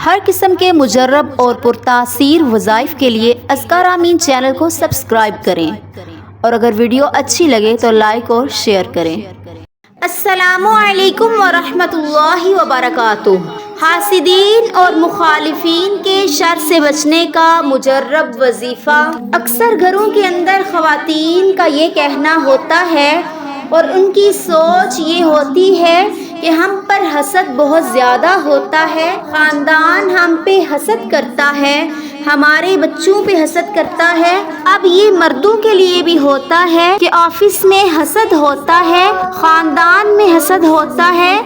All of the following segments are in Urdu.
ہر قسم کے مجرب اور پرتاثیر وظائف کے لیے اذکار آمین چینل کو سبسکرائب کریں اور اگر ویڈیو اچھی لگے تو لائک اور شیئر کریں۔ السلام علیکم ورحمۃ اللہ وبرکاتہ۔ حاسدین اور مخالفین کے شر سے بچنے کا مجرب وظیفہ۔ اکثر گھروں کے اندر خواتین کا یہ کہنا ہوتا ہے اور ان کی سوچ یہ ہوتی ہے کہ ہم پر حسد بہت زیادہ ہوتا ہے، خاندان ہم پہ حسد کرتا ہے، ہمارے بچوں پہ حسد کرتا ہے۔ اب یہ مردوں کے لیے بھی ہوتا ہے کہ آفس میں حسد ہوتا ہے، خاندان میں حسد ہوتا ہے۔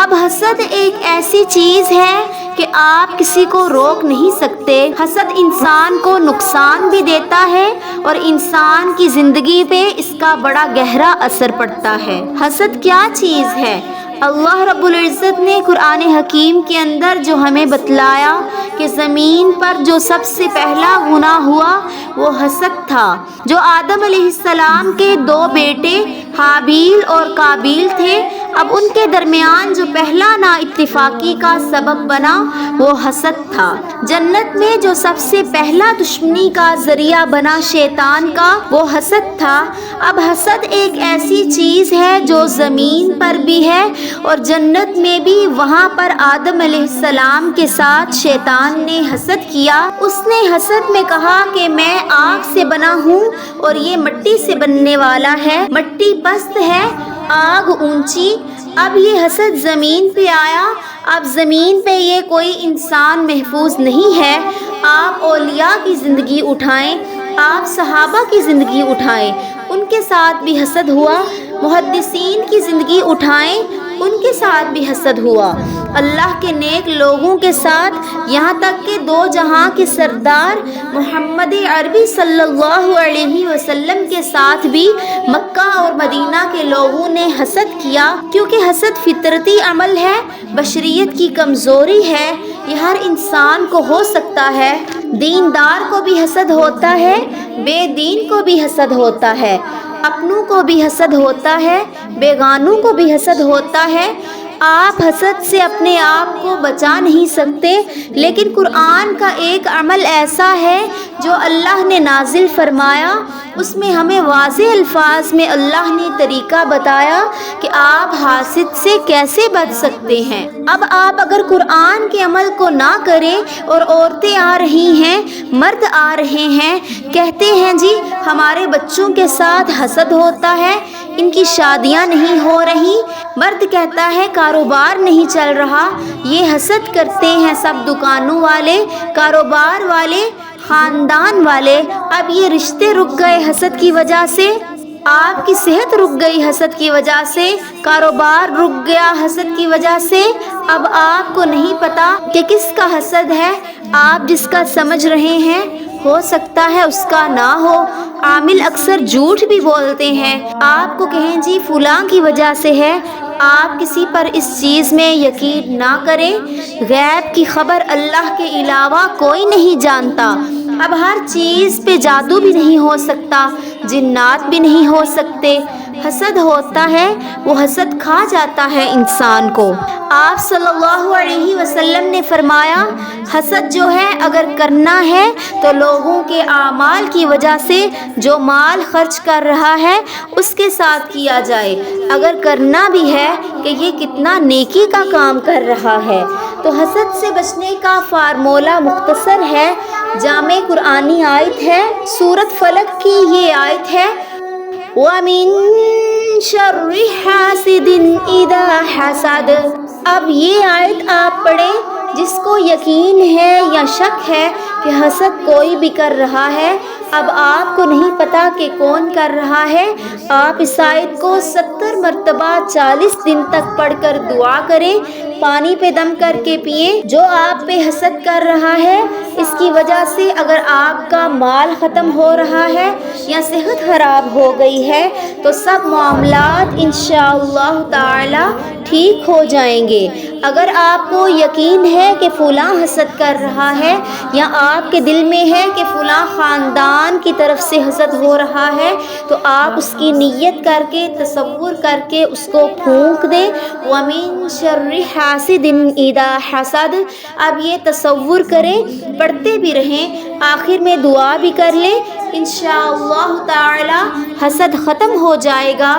اب حسد ایک ایسی چیز ہے کہ آپ کسی کو روک نہیں سکتے۔ حسد انسان کو نقصان بھی دیتا ہے اور انسان کی زندگی پہ اس کا بڑا گہرا اثر پڑتا ہے۔ حسد کیا چیز ہے؟ اللہ رب العزت نے قرآن حکیم کے اندر جو ہمیں بتلایا کہ زمین پر جو سب سے پہلا گناہ ہوا وہ حسد تھا، جو آدم علیہ السلام کے دو بیٹے حابیل اور قابیل تھے۔ اب ان کے درمیان جو پہلا نا اتفاقی کا سبب بنا وہ حسد تھا۔ جنت میں جو سب سے پہلا دشمنی کا ذریعہ بنا شیطان کا وہ حسد تھا۔ اب حسد ایک ایسی چیز ہے جو زمین پر بھی ہے اور جنت میں بھی، وہاں پر آدم علیہ السلام کے ساتھ شیطان نے حسد کیا۔ اس نے حسد میں کہا کہ میں آگ سے بنا ہوں اور یہ مٹی سے بننے والا ہے، مٹی پست ہے، آگ اونچی۔ اب یہ حسد زمین پہ آیا۔ اب زمین پہ یہ کوئی انسان محفوظ نہیں ہے۔ آپ اولیاء کی زندگی اٹھائیں، آپ صحابہ کی زندگی اٹھائیں، ان کے ساتھ بھی حسد ہوا۔ محدثین کی زندگی اٹھائیں، ان کے ساتھ بھی حسد ہوا۔ اللہ کے نیک لوگوں کے ساتھ، یہاں تک کہ دو جہاں کے سردار محمد عربی صلی اللہ علیہ وسلم کے ساتھ بھی مکہ اور مدینہ کے لوگوں نے حسد کیا، کیونکہ حسد فطرتی عمل ہے، بشریت کی کمزوری ہے، یہ ہر انسان کو ہو سکتا ہے۔ دیندار کو بھی حسد ہوتا ہے، بے دین کو بھی حسد ہوتا ہے، اپنوں کو بھی حسد ہوتا ہے، بیگانوں کو بھی حسد ہوتا ہے۔ آپ حسد سے اپنے آپ کو بچا نہیں سکتے، لیکن قرآن کا ایک عمل ایسا ہے جو اللہ نے نازل فرمایا، اس میں ہمیں واضح الفاظ میں اللہ نے طریقہ بتایا کہ آپ حاسد سے کیسے بچ سکتے ہیں۔ اب آپ اگر قرآن کے عمل کو نہ کریں اور عورتیں آ رہی ہیں، مرد آ رہے ہیں، کہتے ہیں جی ہمارے بچوں کے ساتھ حسد ہوتا ہے، ان کی شادیاں نہیں ہو رہی، مرد کہتا ہے کاروبار نہیں چل رہا، یہ حسد کرتے ہیں سب دکانوں والے، کاروبار والے، خاندان والے۔ اب یہ رشتے رک گئے حسد کی وجہ سے، آپ کی صحت رک گئی حسد کی وجہ سے، کاروبار رک گیا حسد کی وجہ سے۔ اب آپ کو نہیں پتا کہ کس کا حسد ہے، آپ جس کا سمجھ رہے ہیں ہو سکتا ہے اس کا نہ ہو۔ عامل اکثر جھوٹ بھی بولتے ہیں، آپ کو کہیں جی فلاں کی وجہ سے ہے، آپ کسی پر اس چیز میں یقین نہ کریں۔ غیب کی خبر اللہ کے علاوہ کوئی نہیں جانتا۔ اب ہر چیز پہ جادو بھی نہیں ہو سکتا، جنات بھی نہیں ہو سکتے۔ حسد ہوتا ہے، وہ حسد کھا جاتا ہے انسان کو۔ آپ صلی اللہ علیہ وسلم نے فرمایا حسد جو ہے اگر کرنا ہے تو لوگوں کے اعمال کی وجہ سے جو مال خرچ کر رہا ہے اس کے ساتھ کیا جائے، اگر کرنا بھی ہے کہ یہ کتنا نیکی کا کام کر رہا ہے۔ تو حسد سے بچنے کا فارمولہ مختصر ہے، جامع قرآنی آیت ہے، سورۃ فلق کی یہ آیت ہے، وَمِن شَرِّ حَاسِدٍ إِذَا حَسَدَ۔ اب یہ آیت آپ پڑھیں جس کو یقین ہے یا شک ہے کہ حسد کوئی بھی کر رہا ہے۔ اب آپ کو نہیں پتا کہ کون کر رہا ہے، آپ اس آیت کو 70 مرتبہ 40 دن تک پڑھ کر دعا کریں، پانی پہ دم کر کے پئیں۔ جو آپ پہ حسد کر رہا ہے اس کی وجہ سے اگر آپ کا مال ختم ہو رہا ہے یا صحت خراب ہو گئی ہے تو سب معاملات انشاءاللہ تعالی ٹھیک ہو جائیں گے۔ اگر آپ کو یقین ہے کہ فلاں حسد کر رہا ہے یا آپ کے دل میں ہے کہ فلاں خاندان کی طرف سے حسد ہو رہا ہے، تو آپ اس کی نیت کر کے تصور کر کے اس کو پھونک دیں۔ وَمِن شَرِّ حَاسِدٍ إِذَا حَسَدَ، اب یہ تصور کریں، پڑھتے بھی رہیں، آخر میں دعا بھی کر لیں، انشاءاللہ تعالی حسد ختم ہو جائے گا۔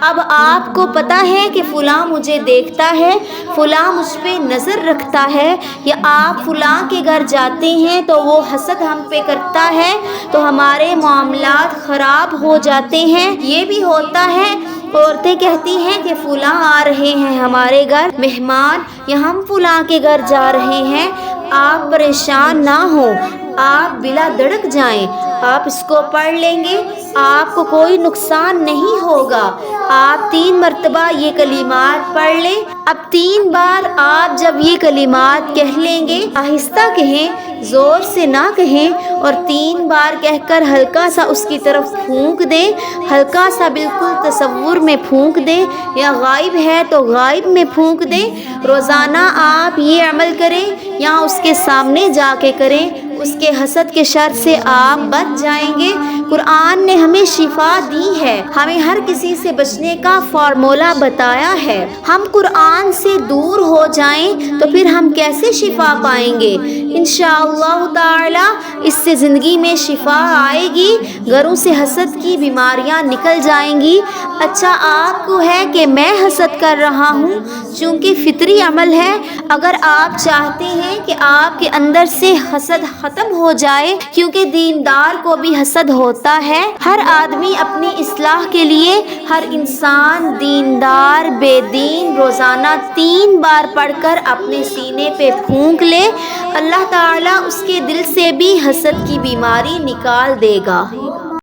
اب آپ کو پتہ ہے کہ فلاں مجھے دیکھتا ہے، فلاں مجھ پہ نظر رکھتا ہے، یا آپ فلاں کے گھر جاتے ہیں تو وہ حسد ہم پہ کرتا ہے تو ہمارے معاملات خراب ہو جاتے ہیں۔ یہ بھی ہوتا ہے، عورتیں کہتی ہیں کہ فلاں آ رہے ہیں ہمارے گھر مہمان، یا ہم فلاں کے گھر جا رہے ہیں۔ آپ پریشان نہ ہوں، آپ بلا دھڑک جائیں، آپ اس کو پڑھ لیں گے، آپ کو کوئی نقصان نہیں ہوگا۔ آپ 3 مرتبہ یہ کلمات پڑھ لیں۔ اب 3 بار آپ جب یہ کلمات کہہ لیں گے، آہستہ کہیں، زور سے نہ کہیں، اور 3 بار کہہ کر ہلکا سا اس کی طرف پھونک دیں، ہلکا سا بالکل تصور میں پھونک دیں، یا غائب ہے تو غائب میں پھونک دیں۔ روزانہ آپ یہ عمل کریں یا اس کے سامنے جا کے کریں، اس کے حسد کے شر سے آپ بچ جائیں گے۔ قرآن نے ہمیں شفا دی ہے، ہمیں ہر کسی سے بچنے کا فارمولہ بتایا ہے۔ ہم قرآن سے دور ہو جائیں تو پھر ہم کیسے شفا پائیں گے؟ انشاءاللہ تعالی اس سے زندگی میں شفا آئے گی، گھروں سے حسد کی بیماریاں نکل جائیں گی۔ اچھا، آپ کو ہے کہ میں حسد کر رہا ہوں، چونکہ فطری عمل ہے۔ اگر آپ چاہتے ہیں کہ آپ کے اندر سے حسد ختم ہو جائے، کیونکہ دیندار کو بھی حسد ہوتا ہے، ہر آدمی اپنی اصلاح کے لیے، ہر انسان دیندار بے دین روزانہ 3 بار پڑھ کر اپنے سینے پہ پھونک لے، اللہ تعالیٰ اس کے دل سے بھی حسد کی بیماری نکال دے گا۔